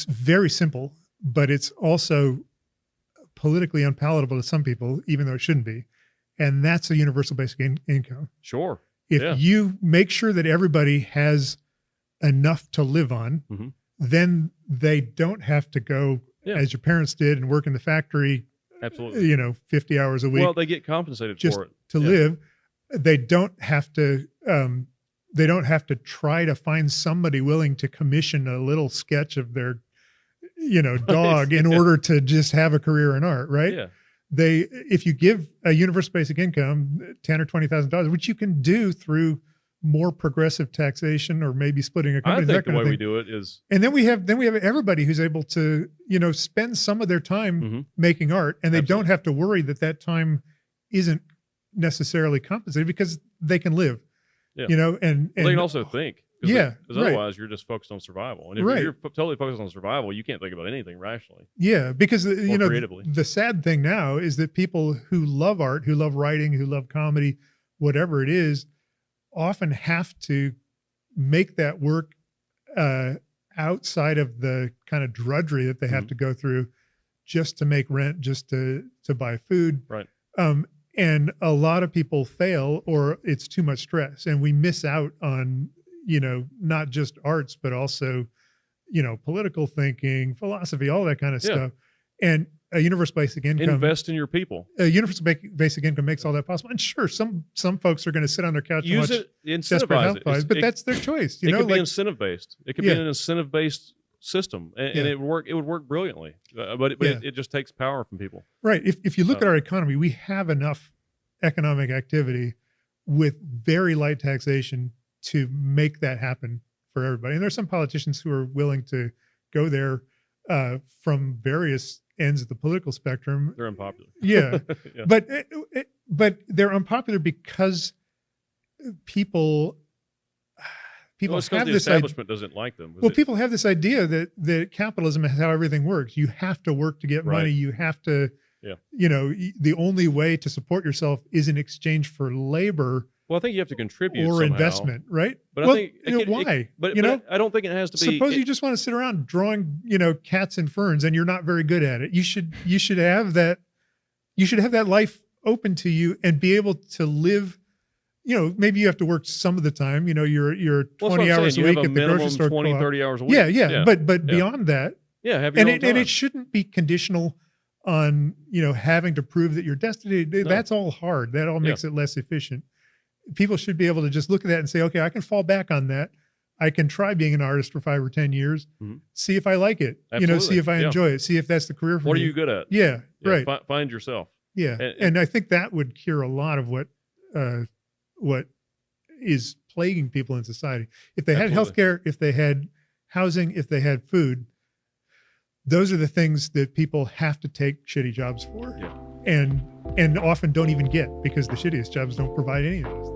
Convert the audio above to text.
is very simple, but it's also politically unpalatable to some people, even though it shouldn't be. And that's a universal basic income. Sure. If you make sure that everybody has enough to live on, then they don't have to go as your parents did and work in the factory. Absolutely. 50 hours a week. Well, they get compensated just for it to live. They don't have to. They don't have to try to find somebody willing to commission a little sketch of their, dog in order to just have a career in art, right? Yeah. If you give a universal basic income, $10,000 or $20,000, which you can do through more progressive taxation or maybe splitting a company. I think the way we do it is, and then we have everybody who's able to spend some of their time making art, and they don't have to worry that time isn't necessarily compensated because they can live. And they can also think. Because otherwise you're just focused on survival. And if you're totally focused on survival, you can't think about anything rationally. Yeah, because creatively. The sad thing now is that people who love art, who love writing, who love comedy, whatever it is, often have to make that work outside of the kind of drudgery that they have to go through just to make rent, just to buy food. Right. And a lot of people fail, or it's too much stress, and we miss out on not just arts, but also, political thinking, philosophy, all that kind of stuff. And a universal basic income. Invest in your people. A universal basic income makes all that possible. And sure, some folks are going to sit on their couch and watch Desperate Housewives, but that's their choice. It could be incentive based. It could be an incentive based system, and it would work brilliantly. But it just takes power from people. Right. If you look at our economy, we have enough economic activity with very light taxation to make that happen for everybody. And there's some politicians who are willing to go there from various ends of the political spectrum. They're unpopular. Yeah. But they're unpopular because people have the this establishment doesn't like them. People have this idea that capitalism is how everything works. You have to work to get money. You have to, the only way to support yourself is in exchange for labor. Well, I think you have to contribute or somehow. Investment, right? But I think why? But I don't think it has to be. Suppose you just want to sit around drawing, cats and ferns, and you're not very good at it. You should have that. You should have that life open to you and be able to live. Maybe you have to work some of the time. You're 20 hours a week at the grocery store. 20, 30 hours a week. Yeah. But beyond that, have your own time. And it shouldn't be conditional on having to prove that you're destined. No. That's all hard. That all makes it less efficient. People should be able to just look at that and say, okay, I can fall back on that. I can try being an artist for 5 or 10 years, see if I like it, see if I enjoy it, see if that's the career for me. What are you good at? Yeah. Right. Find yourself. Yeah. And I think that would cure a lot of what is plaguing people in society. If they had healthcare, if they had housing, if they had food, those are the things that people have to take shitty jobs for. Yeah. And often don't even get because the shittiest jobs don't provide any of those things.